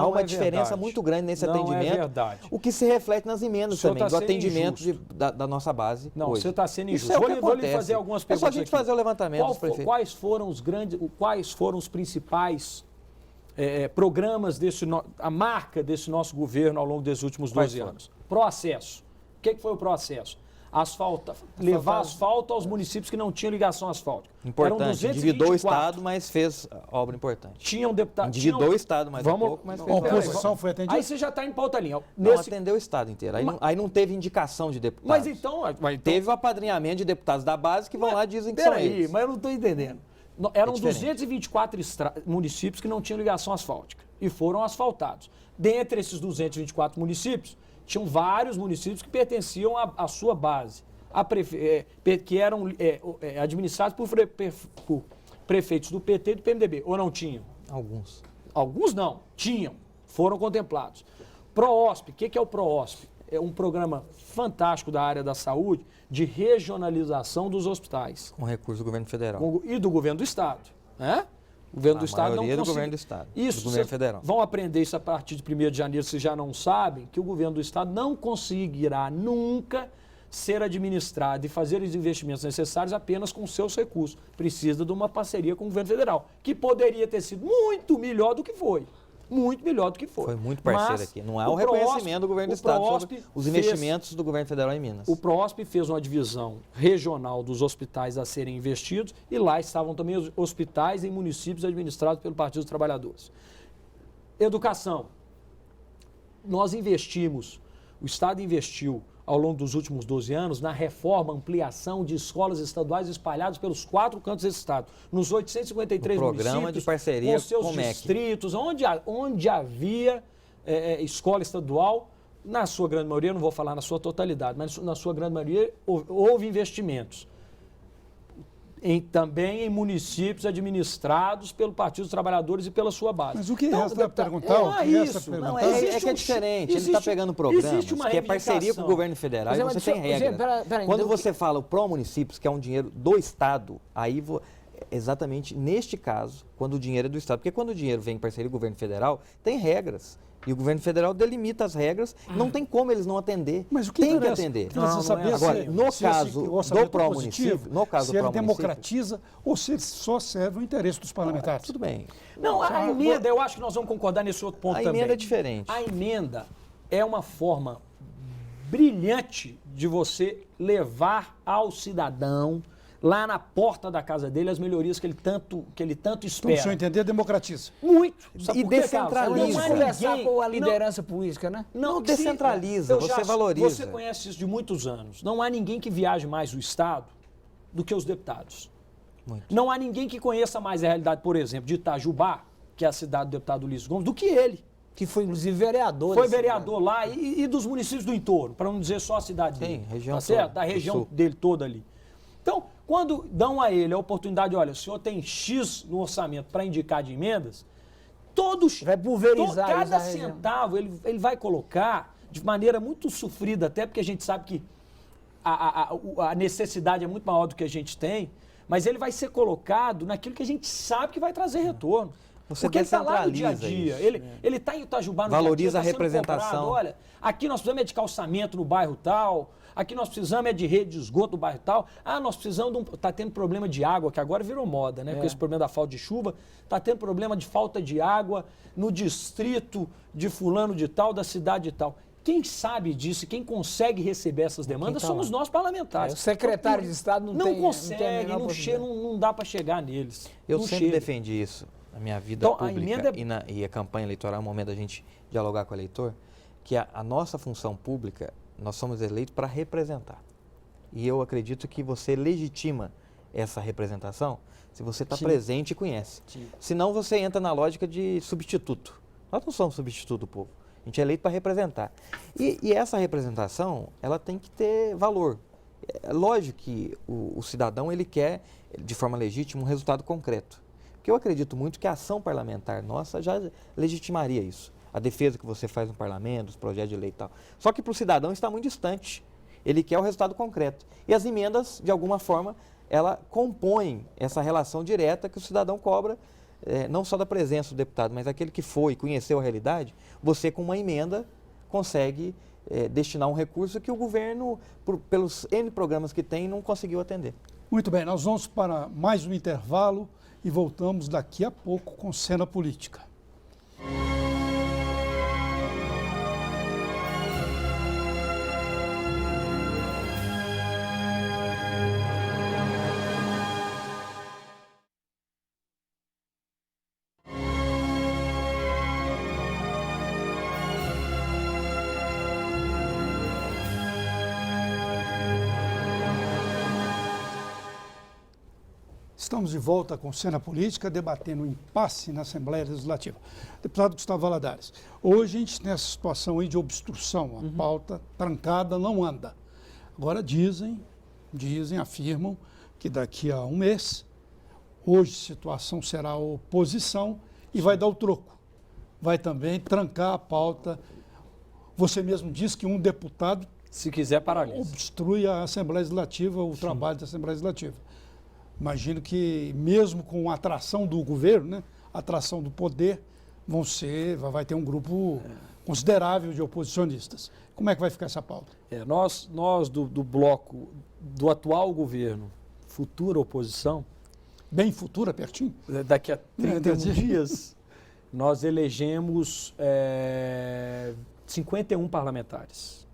uma diferença muito grande nesse atendimento, verdade. O que se reflete nas emendas também, do atendimento da nossa base. Não, hoje. você está sendo injusto. Vou lhe fazer algumas perguntas. É só a gente fazer o levantamento dos prefeitos. Quais foram os principais programas a marca desse nosso governo ao longo desses últimos 12 anos? Proacesso. O que foi o proacesso? levar asfalto aos municípios que não tinham ligação asfáltica. Importante, endividou o Estado, mas fez obra importante. Tinham deputados... Endividou o Estado mais um pouco, mas fez A obra. oposição foi atendida? Aí você já está em pauta linha. Não atendeu o Estado inteiro. Aí não teve indicação de deputados. Mas então... Teve o apadrinhamento de deputados da base que vão lá e dizem que são eles. Mas eu não estou entendendo. Eram diferente. 224 municípios que não tinham ligação asfáltica e foram asfaltados. Dentre esses 224 municípios, tinham vários municípios que pertenciam à sua base, que eram administrados por prefeitos do PT e do PMDB, ou não tinham? Alguns. Alguns não, tinham, foram contemplados. PROOSP, o que é o PROOSP? É um programa fantástico da área da saúde de regionalização dos hospitais. Com recurso do governo federal. E do governo do Estado, né? O governo do Estado não do conseguiu. governo do Estado. Isso, do governo federal. Vão aprender isso a partir de 1º de janeiro, se já não sabem, que o governo do Estado não conseguirá nunca ser administrado e fazer os investimentos necessários apenas com seus recursos. Precisa de uma parceria com o governo federal, que poderia ter sido muito melhor do que foi. Muito melhor do que foi. Foi muito parceiro Mas aqui. Não há um reconhecimento do governo do Estado sobre os investimentos do governo federal em Minas. O PROOSP fez uma divisão regional dos hospitais a serem investidos e lá estavam também os hospitais em municípios administrados pelo Partido dos Trabalhadores. Educação. Nós investimos, o Estado investiu ao longo dos últimos 12 anos na reforma, ampliação de escolas estaduais espalhadas pelos 4 cantos desse Estado, nos 853 programa municípios, de parceria com seus com o MEC. distritos, onde havia escola estadual, na sua grande maioria, não vou falar na sua totalidade, mas na sua grande maioria houve investimentos. Também em municípios administrados pelo Partido dos Trabalhadores e pela sua base. Mas o que Então, resta perguntar? não é isso. Não, é diferente. Ele está pegando programas que é parceria com o governo federal e você tem regra. Quando você fala o pró-municípios, que é um dinheiro do Estado, aí exatamente neste caso, quando o dinheiro é do Estado. Porque quando o dinheiro vem em parceria com o governo federal, tem regras. E o governo federal delimita as regras, não tem como eles não atender. Mas o que tem que interessa? atender. Interessa saber Agora, no caso do pró-município, se ele democratiza ou se ele só serve o interesse dos parlamentares. Tudo bem. Não, a emenda, eu acho que nós vamos concordar nesse outro ponto também. A emenda é diferente. A emenda é uma forma brilhante de você levar ao cidadão, lá na porta da casa dele, as melhorias que ele tanto espera. Então, se eu entender, democratiza. Muito. E descentraliza. Vamos conversar com a liderança política, né? Não descentraliza, você valoriza. Você conhece isso de muitos anos. Não há ninguém que viaje mais o Estado do que os deputados. Muito. Não há ninguém que conheça mais a realidade, por exemplo, de Itajubá, que é a cidade do deputado Ulisses Gomes, do que ele. Que foi, inclusive, vereador. Foi vereador lá e dos municípios do entorno, para não dizer só a cidade dele. Região tá certo? toda, Da região dele toda ali. Então, quando dão a ele a oportunidade, olha, o senhor tem X no orçamento para indicar de emendas, vai pulverizar cada centavo ele vai colocar de maneira muito sofrida, até porque a gente sabe que a necessidade é muito maior do que a gente tem, mas ele vai ser colocado naquilo que a gente sabe que vai trazer retorno. Você porque ele está lá no dia a descentraliza dia. isso. Ele está em Itajubá no Valoriza dia a dia, a representação. cobrado, olha, aqui nós precisamos de calçamento no bairro tal, aqui nós precisamos de rede de esgoto no bairro tal. Nós precisamos está tendo problema de água, que agora virou moda, né? Com esse problema da falta de chuva, está tendo problema de falta de água no distrito de fulano de tal, da cidade de tal. Quem sabe disso, quem consegue receber essas demandas somos nós parlamentares. O secretário de Estado não consegue, não dá para chegar neles. Eu sempre defendi isso na minha vida pública e a campanha eleitoral, é o momento da gente dialogar com o eleitor, que a nossa função pública, nós somos eleitos para representar. E eu acredito que você legitima essa representação se você está presente e conhece. Sim. Senão você entra na lógica de substituto. Nós não somos substituto do povo. A gente é eleito para representar. E essa representação, ela tem que ter valor. É lógico que o cidadão, ele quer, de forma legítima, um resultado concreto. Porque eu acredito muito que a ação parlamentar nossa já legitimaria isso. A defesa que você faz no parlamento, os projetos de lei e tal. Só que para o cidadão está muito distante. Ele quer o resultado concreto. E as emendas, de alguma forma, ela compõe essa relação direta que o cidadão cobra, não só da presença do deputado, mas aquele que foi e conheceu a realidade. Você, com uma emenda, consegue destinar um recurso que o governo, pelos N programas que tem, não conseguiu atender. Muito bem, nós vamos para mais um intervalo e voltamos daqui a pouco com Cena Política. Estamos de volta com Cena Política, debatendo o impasse na Assembleia Legislativa. Deputado Gustavo Valadares, hoje a gente tem essa situação aí de obstrução, a pauta trancada não anda. Agora afirmam que daqui a um mês, hoje a situação será a oposição e vai dar o troco. Vai também trancar a pauta. Você mesmo disse que um deputado, se quiser, paralisa, obstrui a Assembleia Legislativa, o trabalho da Assembleia Legislativa. Imagino que mesmo com a atração do governo, né, a atração do poder, vai ter um grupo considerável de oposicionistas. Como é que vai ficar essa pauta? Nós do bloco do atual governo, futura oposição, bem futura, pertinho? Daqui a 31 dias, nós elegemos 51 parlamentares.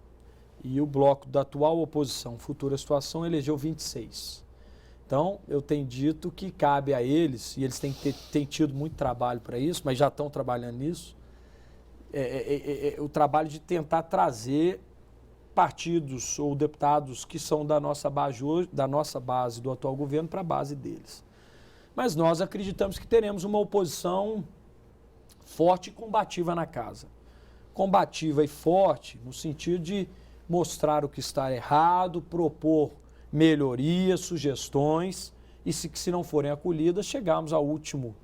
E o bloco da atual oposição, futura situação, elegeu 26. Então, eu tenho dito que cabe a eles, e eles têm tido muito trabalho para isso, mas já estão trabalhando nisso, o trabalho de tentar trazer partidos ou deputados que são da nossa base do atual governo para a base deles. Mas nós acreditamos que teremos uma oposição forte e combativa na casa. Combativa e forte no sentido de mostrar o que está errado, propor melhorias, sugestões, e se não forem acolhidas, chegarmos ao último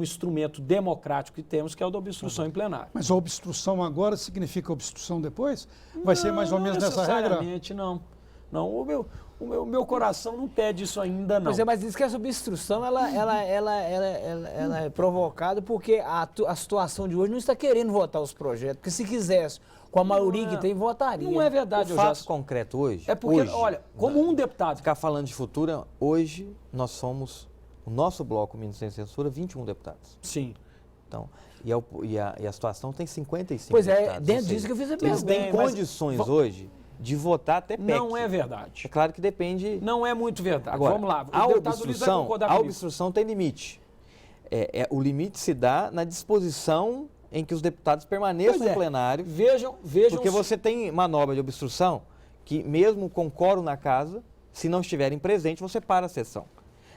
instrumento democrático que temos, que é o da obstrução em plenário. Mas a obstrução agora significa obstrução depois? Vai ser mais ou menos nessa regra? Não, o meu coração não pede isso ainda, não. Mas diz que essa obstrução ela é provocada porque a situação de hoje não está querendo votar os projetos, porque se quisesse, com a maioria que tem, votaria. Não é verdade, o fato concreto hoje... É porque, olha, como um deputado... Ficar falando de futura, hoje nós somos, o nosso bloco, o Ministério Sem Censura, 21 deputados. Sim. Então, e a situação tem 55 pois deputados. Pois dentro disso que eu fiz a pergunta. Eles têm condições hoje de votar até PEC. Não é verdade. É claro que depende... Não é muito verdade. Agora, vamos lá. A obstrução tem limite. O limite se dá na disposição em que os deputados permaneçam no plenário. Vejam. Porque você tem manobra de obstrução que, mesmo com quórum na casa, se não estiverem presentes, você para a sessão.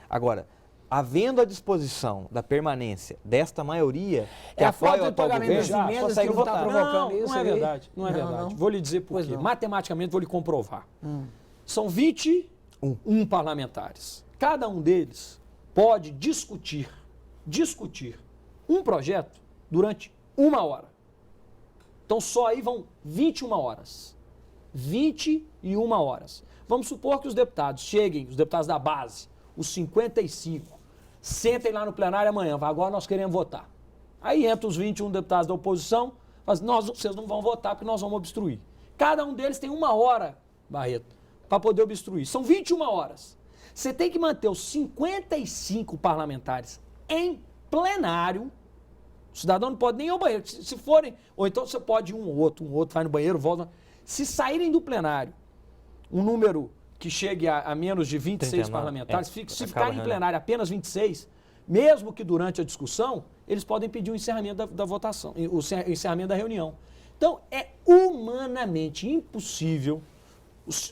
Agora, havendo a disposição da permanência desta maioria que apoia o atual governo, já consegue votar. Não é verdade. Não é verdade. Vou lhe dizer por quê. Matematicamente, vou lhe comprovar. São 21 parlamentares. Cada um deles pode discutir um projeto durante 1 hora. Então, só aí vão 21 horas. 21 horas. Vamos supor que os deputados cheguem, os deputados da base, os 55, sentem lá no plenário amanhã, agora nós queremos votar. Aí entra os 21 deputados da oposição, mas vocês não vão votar porque nós vamos obstruir. Cada um deles tem 1 hora, Barreto, para poder obstruir. São 21 horas. Você tem que manter os 55 parlamentares em plenário. O cidadão não pode nem ir ao banheiro. Se forem, ou então você pode ir um ou outro vai no banheiro, volta. Se saírem do plenário um número que chegue a menos de 26 parlamentares, se ficarem em plenário apenas 26, mesmo que durante a discussão, eles podem pedir o encerramento da votação, o encerramento da reunião. Então, é humanamente impossível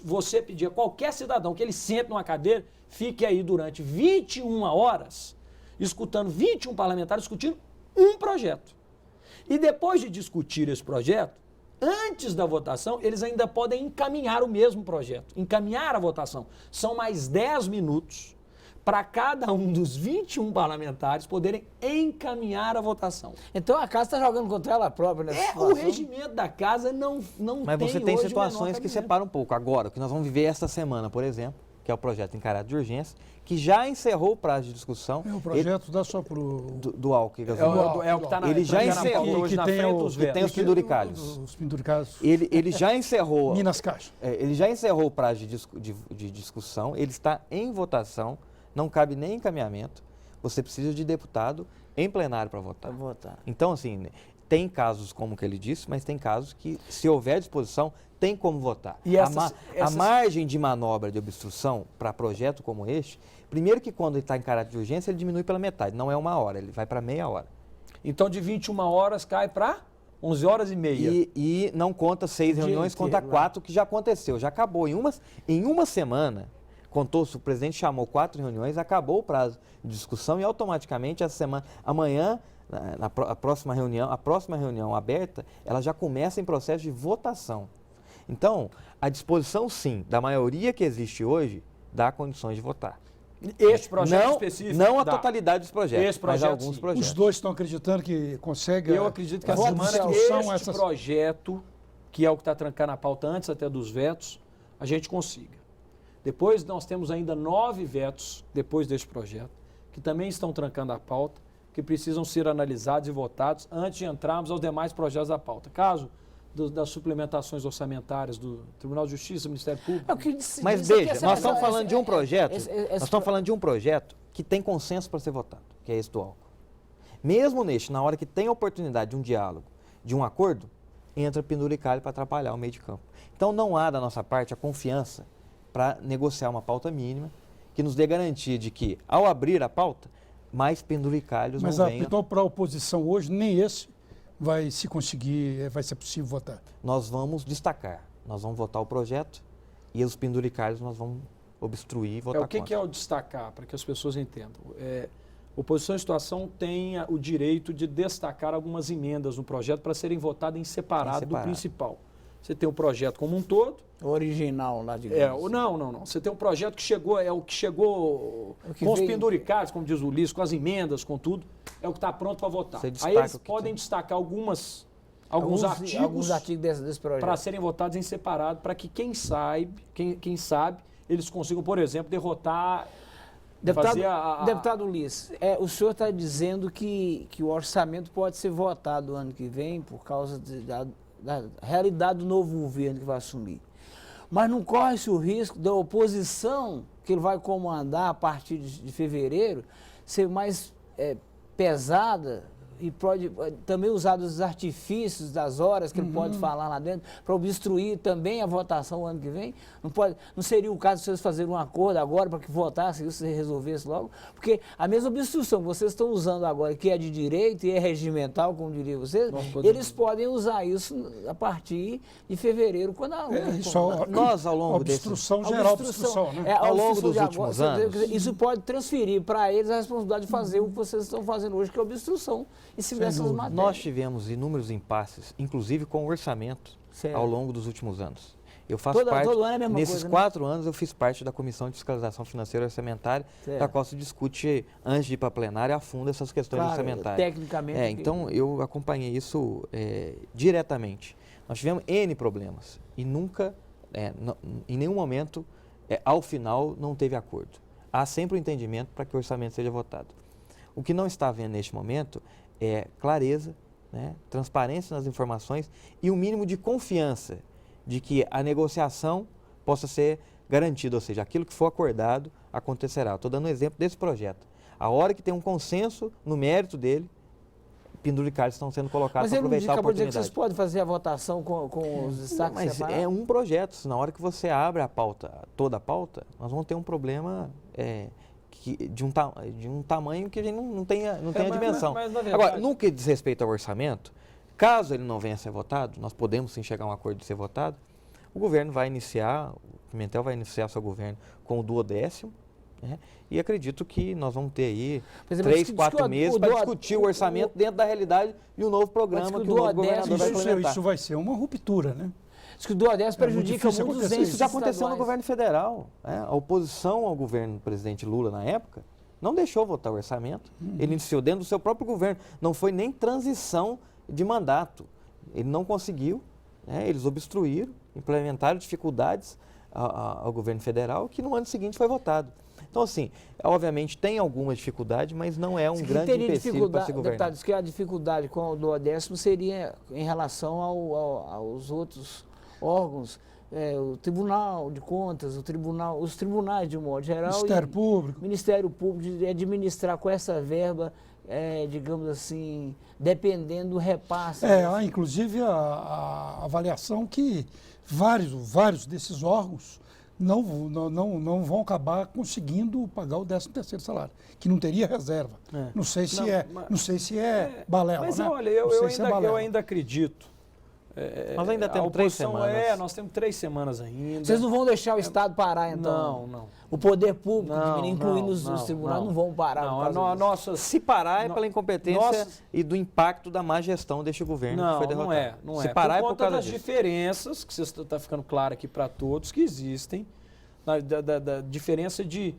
você pedir a qualquer cidadão que ele sente numa cadeira, fique aí durante 21 horas, escutando 21 parlamentares discutindo um projeto. E depois de discutir esse projeto, antes da votação, eles ainda podem encaminhar o mesmo projeto, encaminhar a votação. São mais 10 minutos para cada um dos 21 parlamentares poderem encaminhar a votação. Então a casa está jogando contra ela própria nessa situação. O regimento da casa não Mas tem você tem hoje situações que separam um pouco. Agora, o que nós vamos viver esta semana, por exemplo, que é o projeto em caráter de urgência, que já encerrou o prazo de discussão. É o projeto dá só para o... Do álcool. É o que está na... Ele já encerrou. Hoje na frente dos que tem os penduricalhos. Os penduricalhos. Ele já encerrou... Minas Caixa. Ele já encerrou o prazo de discussão, ele está em votação, não cabe nem encaminhamento. Você precisa de deputado em plenário para votar. Então, assim, tem casos como que ele disse, mas tem casos que, se houver disposição, tem como votar. E a margem de manobra de obstrução para projeto como este, primeiro que quando ele está em caráter de urgência, ele diminui pela metade, não é 1 hora, ele vai para meia hora. Então, de 21 horas cai para 11 horas e meia. E não conta 6 reuniões, conta 4, que já aconteceu, já acabou. Em uma semana, o presidente chamou 4 reuniões, acabou o prazo de discussão e automaticamente essa semana, amanhã, a próxima reunião aberta, ela já começa em processo de votação. Então, a disposição, sim, da maioria que existe hoje, dá condições de votar. Este projeto específico? Não a totalidade dos projetos, Esse projeto, mas alguns sim. projetos. Os dois estão acreditando que consegue. Eu acredito que a semana este projeto, que é o que está trancando a pauta antes até dos vetos, a gente consiga. Depois nós temos ainda 9 vetos, depois deste projeto, que também estão trancando a pauta, que precisam ser analisados e votados antes de entrarmos aos demais projetos da pauta. Caso das suplementações orçamentárias do Tribunal de Justiça, do Ministério Público. Mas veja, nós estamos falando de um projeto, nós estamos falando de um projeto que tem consenso para ser votado, que é esse do álcool. Mesmo neste, na hora que tem a oportunidade de um diálogo, de um acordo, entra penduricalho para atrapalhar o meio de campo. Então não há da nossa parte a confiança para negociar uma pauta mínima que nos dê garantia de que, ao abrir a pauta, mais penduricalhos não venham. Mas então para a oposição hoje, nem esse vai se conseguir, vai ser possível votar. Nós vamos destacar, nós vamos votar o projeto e os penduricalhos nós vamos obstruir e votar contra. O que é o destacar, para que as pessoas entendam? Oposição e situação tem o direito de destacar algumas emendas no projeto para serem votadas em separado do principal. Você tem o projeto como um todo. O original lá, digamos. Não. Você tem um projeto que chegou, com os penduricalhos, como diz o Ulisses, com as emendas, com tudo, é o que está pronto para votar. Aí eles podem destacar alguns artigos desse projeto para serem votados em separado, para que quem sabe, eles consigam, por exemplo, derrotar... Deputado Ulisses, o senhor está dizendo que o orçamento pode ser votado ano que vem por causa da realidade do novo governo que vai assumir. Mas não corre-se o risco da oposição que ele vai comandar a partir de fevereiro ser mais pesada e pode também usar os artifícios das horas que ele pode falar lá dentro para obstruir também a votação o ano que vem? Não seria o caso de vocês fazerem um acordo agora para que votasse isso e resolvesse logo? Porque a mesma obstrução que vocês estão usando agora, que é de direito e é regimental, como diriam vocês, eles podem usar isso a partir de fevereiro, quando nós, ao longo obstrução geral, ao longo dos últimos anos, isso pode transferir para eles a responsabilidade de fazer o que vocês estão fazendo hoje, que é obstrução em cima dessas matérias. Nós tivemos inúmeros impasses, inclusive com o orçamento, ao longo dos últimos anos. Eu faço parte, todo ano é a mesma nesses coisa, 4 anos eu fiz parte da Comissão de Fiscalização Financeira e Orçamentária, da qual se discute, antes de ir para a plenária, a fundo essas questões orçamentárias. Tecnicamente. Então, eu acompanhei isso diretamente. Nós tivemos N problemas e nunca, em nenhum momento, ao final, não teve acordo. Há sempre um entendimento para que o orçamento seja votado. O que não está havendo neste momento é clareza, transparência nas informações e um mínimo de confiança de que a negociação possa ser garantida, ou seja, aquilo que for acordado acontecerá. Estou dando um exemplo desse projeto. A hora que tem um consenso no mérito dele, penduricalhos estão sendo colocados para aproveitar a oportunidade. Mas ele vocês podem fazer a votação com os destaques separados? Mas é um projeto. Na hora que você abre a pauta, toda a pauta, nós vamos ter um problema de um tamanho que a gente não tem a dimensão. Mas, na verdade... Agora, no que diz respeito ao orçamento, caso ele não venha a ser votado, nós podemos sim chegar a um acordo de ser votado, o governo vai iniciar, o Pimentel vai iniciar seu governo com o 12º, e acredito que nós vamos ter aí 3, 4 meses para discutir o orçamento dentro da realidade de um novo programa que o novo governador vai implementar. Isso vai ser uma ruptura, né? Diz que o 12º prejudica muito os entes Isso já aconteceu no governo federal. A oposição ao governo do presidente Lula, na época, não deixou votar o orçamento. Ele iniciou dentro do seu próprio governo. Não foi nem transição de mandato. Ele não conseguiu. Eles obstruíram, implementaram dificuldades ao governo federal, que no ano seguinte foi votado. Então, assim, obviamente tem alguma dificuldade, mas não é um grande empecilho para se governar. Deputado, diz que a dificuldade com o 12º seria em relação aos outros órgãos, o Tribunal de Contas, os tribunais de um modo geral. Ministério Público, de administrar com essa verba, digamos assim, dependendo do repasse. Há inclusive a avaliação que vários desses órgãos não vão acabar conseguindo pagar o 13º salário, que não teria reserva. Não sei se é balela. Mas olha, eu ainda acredito, Nós ainda temos 3 semanas. Nós temos 3 semanas ainda. Vocês não vão deixar o Estado parar, então? Não. O poder público, Não, incluindo os tribunais, não vão parar. Se parar é pela incompetência e do impacto da má gestão deste governo que foi derrotado. Não é. Se parar por é por conta causa das disso. diferenças, que está ficando claro aqui para todos, que existem, da diferença de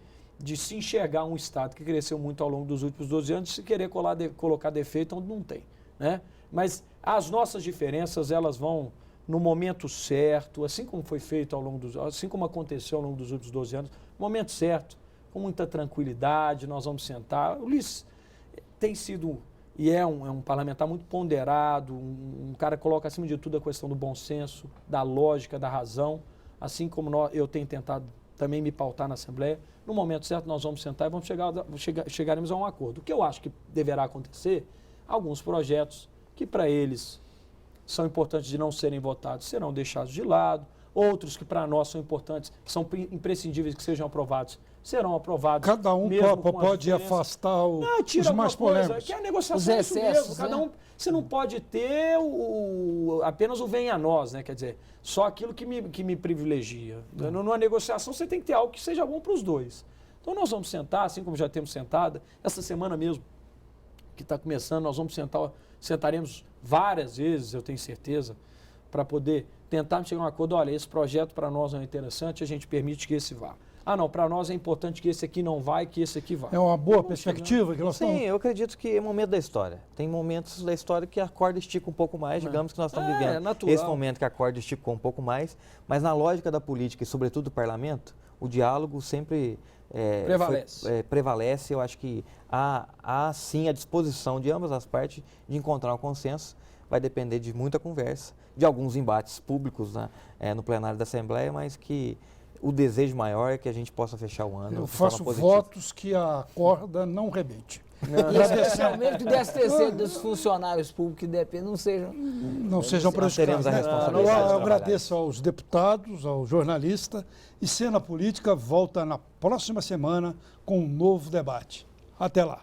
se enxergar um Estado que cresceu muito ao longo dos últimos 12 anos, se querer colocar defeito onde não tem, né? Mas as nossas diferenças, elas vão no momento certo, assim como foi feito assim como aconteceu ao longo dos últimos 12 anos, no momento certo, com muita tranquilidade, nós vamos sentar. O Ulisses tem sido e é um parlamentar muito ponderado, um cara que coloca acima de tudo a questão do bom senso, da lógica, da razão, assim como eu tenho tentado também me pautar na Assembleia. No momento certo nós vamos sentar e chegaremos a um acordo. O que eu acho que deverá acontecer, alguns projetos que para eles são importantes de não serem votados serão deixados de lado, outros que para nós são importantes, que são imprescindíveis que sejam aprovados, serão aprovados. Cada um pode afastar os mais polêmicos. Que a negociação é isso mesmo. Cada um, você não pode ter apenas o vem a nós, né? Quer dizer, só aquilo que me privilegia. Numa negociação você tem que ter algo que seja bom para os dois. Então nós vamos sentar, assim como já temos sentado, essa semana mesmo que está começando, nós vamos sentaremos várias vezes, eu tenho certeza, para poder tentar chegar a um acordo. Olha, esse projeto para nós não é interessante, a gente permite que esse vá. Ah, não, para nós é importante que esse aqui não vá e que esse aqui vá. É uma boa perspectiva que nós estamos... Sim, eu acredito que é momento da história. Tem momentos da história que a corda estica um pouco mais, digamos que nós estamos vivendo natural. Esse momento que a corda esticou um pouco mais, mas na lógica da política e sobretudo do parlamento, o diálogo sempre prevalece. Eu acho que há sim a disposição de ambas as partes de encontrar um consenso. Vai depender de muita conversa, de alguns embates públicos no plenário da Assembleia, mas que o desejo maior é que a gente possa fechar o ano. Eu faço votos que a corda não rebente. E especialmente que o DSTC dos funcionários públicos que dependem não sejam prejudicados. Teremos a responsabilidade. Eu agradeço aos deputados, ao jornalista, e Cena Política volta na próxima semana com um novo debate. Até lá.